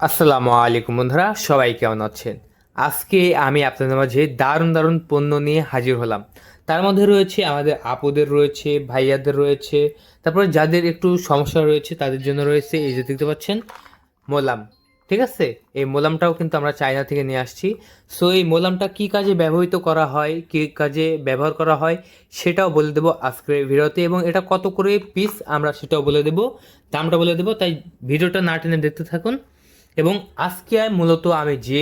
আসসালামু আলাইকুম বন্ধুরা, সবাই কেমন আছেন? আজকে আমি আপনাদের মাঝে দারুণ দারুণ পণ্য নিয়ে হাজির হলাম। তার মধ্যে রয়েছে আমাদের আপুদের, রয়েছে ভাইয়াদের, রয়েছে তারপরে যাদের একটু সমস্যা রয়েছে তাদের জন্য রয়েছে এই যে দেখতে পাচ্ছেন মোলাম। ঠিক আছে, এই মোলামটাও কিন্তু আমরা চায়না থেকে নিয়ে আসছি। সো এই মোলামটা কী কাজে ব্যবহৃত করা হয়, কী কাজে ব্যবহার করা হয় সেটাও বলে দেবো আজকের এই ভিডিওতে, এবং এটা কত করে পিস আমরা সেটাও বলে দেবো, দামটা বলে দেবো। তাই ভিডিওটা না টেনে দেখতে থাকুন। এবং আজকে মূলত আমি যে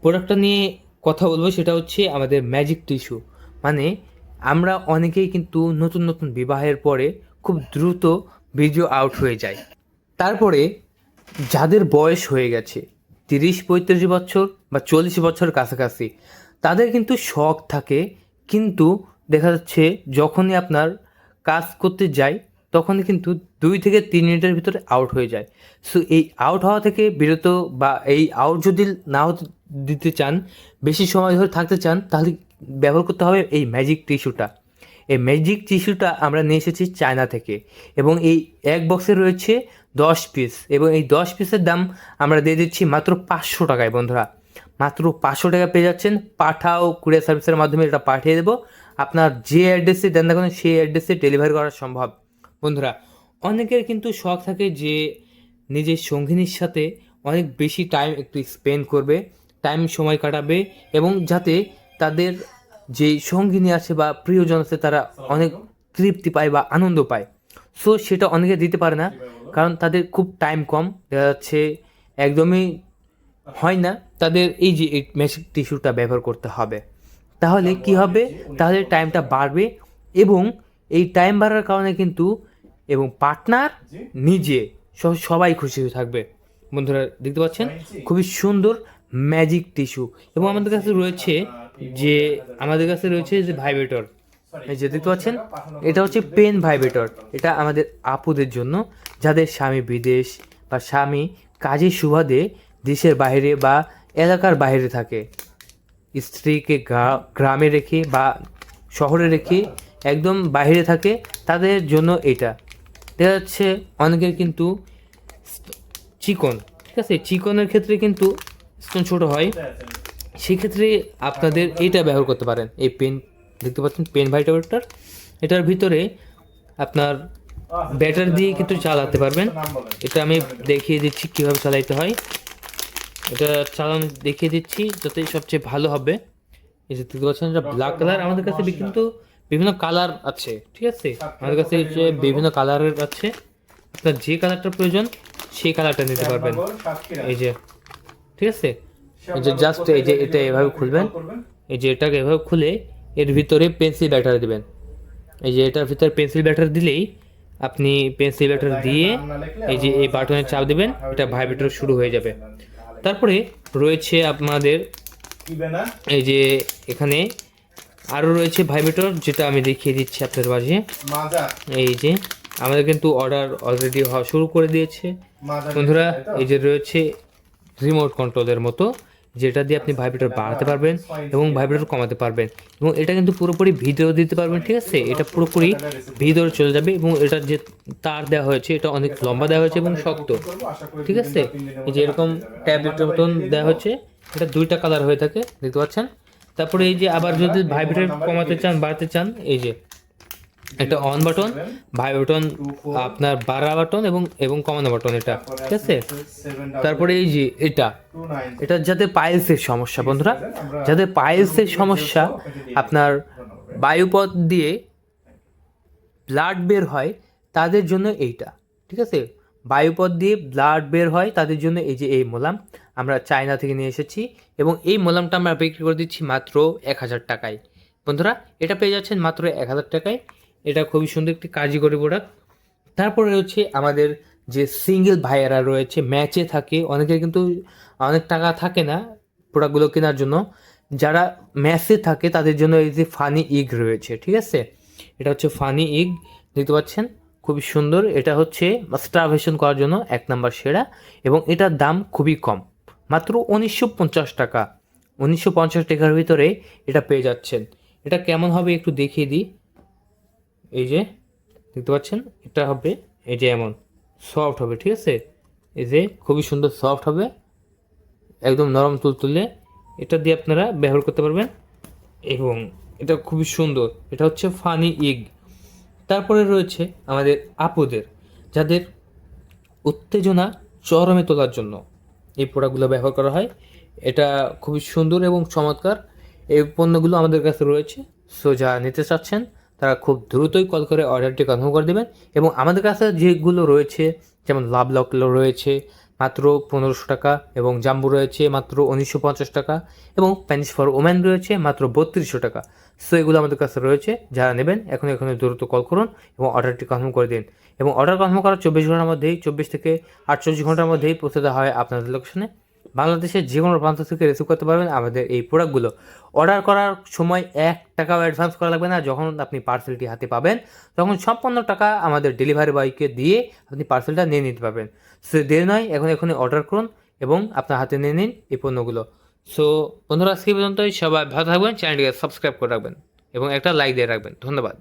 প্রোডাক্টটা নিয়ে কথা বলবো সেটা হচ্ছে আমাদের ম্যাজিক টিস্যু। মানে আমরা অনেকেই কিন্তু নতুন নতুন বিবাহের পরে খুব দ্রুত বীর্য আউট হয়ে যায়। তারপরে যাদের বয়স হয়ে গেছে 30-35 বছর বা 40 বছর কাছাকাছি, তাদের কিন্তু শখ থাকে, কিন্তু দেখা যাচ্ছে যখনই আপনার কাজ করতে যায় তখনই কিন্তু 2 থেকে 3 মিনিটের ভিতরে আউট হয়ে যায়। সো এই আউট হওয়া থেকে বিরত, বা এই আউট যদি না হতে দিতে চান, বেশি সময় ধরে থাকতে চান, তাহলে ব্যবহার করতে হবে এই ম্যাজিক টিস্যুটা। এই ম্যাজিক টিস্যুটা আমরা নিয়ে এসেছি চায়না থেকে, এবং এই এক বক্সে রয়েছে 10 পিস, এবং এই 10 পিসের দাম আমরা দিয়ে দিচ্ছি মাত্র 500 টাকায়। বন্ধুরা, মাত্র 500 টাকা পেয়ে যাচ্ছেন। পাঠাও কুরিয়ার সার্ভিসের মাধ্যমে এটা পাঠিয়ে দেবো। আপনার যে অ্যাড্রেসে দেন না কেন সেই অ্যাড্রেসে ডেলিভারি করা সম্ভব। বন্ধুরা, অনেকের কিন্তু শখ থাকে যে নিজের সঙ্গিনীর সাথে অনেক বেশি টাইম একটু স্পেন্ড করবে, টাইম সময় কাটাবে, এবং যাতে তাদের যে সঙ্গিনী আছে বা প্রিয়জন আছে তারা অনেক তৃপ্তি পায় বা আনন্দ পায়। সো সেটা অনেকে দিতে পারে না, কারণ তাদের খুব টাইম কম, দেখা যাচ্ছে একদমই হয় না। তাদের এই যে এই ম্যাজিক টিস্যুটা ব্যবহার করতে হবে, তাহলে কি হবে, তাহলে টাইমটা বাড়বে, এবং এই টাইম বাড়ার কারণে কিন্তু এবং পার্টনার নিজে সবাই খুশি হয়ে থাকবে। বন্ধুরা দেখতে পাচ্ছেন খুবই সুন্দর ম্যাজিক টিস্যু। এবং আমাদের কাছে রয়েছে যে ভাইব্রেটর, এই যে দেখতে পাচ্ছেন, এটা হচ্ছে পেন ভাইব্রেটর। এটা আমাদের আপুদের জন্য, যাদের স্বামী বিদেশ বা স্বামী কাজের সুবাদে দেশের বাইরে বা এলাকার বাইরে থাকে, স্ত্রীকে গ্রামে রেখে বা শহরে রেখে একদম বাইরে থাকে, তাদের জন্য এটা। দেখা যাচ্ছে অনেকের কিন্তু চিকন, ঠিক আছে, চিকনের ক্ষেত্রে কিন্তু স্টোন ছোটো হয়, সেক্ষেত্রে আপনাদের এইটা ব্যবহার করতে পারেন। এই পেন দেখতে পাচ্ছেন, পেন ভাইটার, এটার ভিতরে আপনার ব্যাটারি দিয়ে কিন্তু চালাতে পারবেন। এটা আমি দেখিয়ে দিচ্ছি কীভাবে চালাইতে হয়, এটা চালানো দেখিয়ে দিচ্ছি যাতে সবচেয়ে ভালো হবে। এই যে দেখতে পাচ্ছেন, এটা ব্ল্যাক কালার। আমাদের কাছে কিন্তু বিভিন্ন কালার আছে, ঠিক আছে, আমাদের কাছে যে বিভিন্ন কালারের আছে। আপনার যে কালারটা প্রয়োজন সেই কালারটা নিতে পারবেন। এই যে ঠিক আছে, এই যে জাস্ট এই যে এটা এভাবে খুলবেন, এই যে এটাকে এভাবে খুলে এর ভিতরে পেন্সিল ব্যাটারি দিবেন। এই যে এটার ভিতরে পেন্সিল ব্যাটারি দিলেই আপনি পেন্সিল ব্যাটারি দিয়ে এই যে এই বাটনে চাপ দিবেন, এটা ভাইব্রেটর শুরু হয়ে যাবে। তারপরে রয়েছে আপনাদের এই যে এখানে আরও রয়েছে ভাইব্রেটর, যেটা আমি দেখিয়ে দিচ্ছি আপনাদের মাঝে। এই যে আমাদের কিন্তু অর্ডার অলরেডি হওয়া শুরু করে দিয়েছে বন্ধুরা। এই যে রয়েছে রিমোট কন্ট্রোলের মতো, যেটা দিয়ে আপনি ভাইব্রেটর বাড়াতে পারবেন এবং ভাইব্রেটর কমাতে পারবেন, এবং এটা কিন্তু পুরোপুরি ভিডিও দিতে পারবেন। ঠিক আছে, এটা পুরোপুরি ভিতরে চলে যাবে, এবং এটার যে তার দেওয়া হয়েছে এটা অনেক লম্বা দেওয়া হয়েছে এবং শক্ত। ঠিক আছে, এই যে এরকম ট্যাবলেটের মতন দেওয়া হচ্ছে, এটা 2টা কালার হয়ে থাকে দেখতে পাচ্ছেন। তারপরে এই যে আবার যদি ভাইব্রেটর কমাতে চান, বাড়াতে চান, এই যে একটা অন বাটন, ভাইব্রেটন আপনার বাড়া বাটন এবং এবং কমানো বাটন, এটা ঠিক আছে। তারপরে এই যে এটা যাদের পাইলসের সমস্যা, বন্ধুরা, যাদের পাইলসের সমস্যা, আপনার বায়ুপথ দিয়ে ব্লাড বের হয়, তাদের জন্য এইটা, ঠিক আছে, বায়ুপথ দিয়ে ব্লাড বের হয় তাদের জন্য এই যে এই মোলাম আমরা চায়না থেকে নিয়ে এসেছি, এবং এই মোলামটা আমরা বিক্রি করে দিচ্ছি মাত্র 1000 টাকায়। বন্ধুরা, এটা পেয়ে যাচ্ছেন মাত্র 1000 টাকায়। এটা খুবই সুন্দর একটি কার্যকরী প্রোডাক্ট। তারপরে হচ্ছে আমাদের যে সিঙ্গেল ভাইয়েরা রয়েছে, ম্যাচে থাকে, অনেকের কিন্তু অনেক টাকা থাকে না প্রোডাক্টগুলো কেনার জন্য, যারা ম্যাচে থাকে তাদের জন্য এই যে ফানি ইগ রয়েছে, ঠিক আছে, এটা হচ্ছে ফানি ইগ দেখতে পাচ্ছেন, খুবই সুন্দর। এটা হচ্ছে স্টারভেশন করার জন্য 1 নম্বর সেরা, এবং এটার দাম খুবই কম, মাত্র 1950 টাকা। 1950 টাকার ভিতরে এটা পেয়ে যাচ্ছেন। এটা কেমন হবে একটু দেখিয়ে দিই। এই যে দেখতে পাচ্ছেন, এটা হবে এই যে এমন সফট হবে, ঠিক আছে, এই যে খুবই সুন্দর সফট হবে, একদম নরম তুলতুলে, এটা দিয়ে আপনারা ব্যবহার করতে পারবেন এবং এটা খুবই সুন্দর। এটা হচ্ছে ফানি ইগ। তারপরে রয়েছে আমাদের আপুদের, যাদের উত্তেজনা চরমে তোলার জন্য এই প্রোডাক্টগুলো ব্যবহার করা হয়। এটা খুবই সুন্দর এবং চমৎকার। এই পণ্যগুলো আমাদের কাছে রয়েছে। সো যারা নিতে চাচ্ছেন তারা খুব দ্রুতই কল করে অর্ডারটি কনফার্ম করে দেবেন। এবং আমাদের কাছে যেগুলো রয়েছে, যেমন লাভ লক রয়েছে মাত্র 1500 টাকা, এবং জাম্বু রয়েছে মাত্র 1950 টাকা, এবং প্যানিস ফর ওম্যান রয়েছে মাত্র 3200 টাকা। সো এগুলো আমাদের কাছে রয়েছে। যারা নেবেন এখন দ্রুত কল করুন এবং অর্ডারটি কনফার্ম করে দিন। এবং অর্ডার কনফার্ম করার 24 ঘন্টার মধ্যেই, 24 থেকে 48 ঘন্টার মধ্যেই পৌঁছে দেওয়া হয় আপনাদের লোকেশনে। বাংলাদেশের যে কোনো প্রান্ত থেকে রিসিভ করতে পারবেন আমাদের এই প্রোডাক্টগুলো। অর্ডার করার সময় 1 টাকাও অ্যাডভান্স করা লাগবে না। যখন আপনি পার্সেলটি হাতে পাবেন তখন সম্পূর্ণ টাকা আমাদের ডেলিভারি বয়কে দিয়ে আপনি পার্সেলটা নিয়ে নিতে পারবেন। সো দেরি নয়, এখনই অর্ডার করুন এবং আপনার হাতে নিয়ে নিন এই পণ্যগুলো। সো বন্ধুরা, আজকে পর্যন্তই। সবাই ভালো থাকবেন, চ্যানেলটিকে সাবস্ক্রাইব করে রাখবেন এবং একটা লাইক দিয়ে রাখবেন। ধন্যবাদ।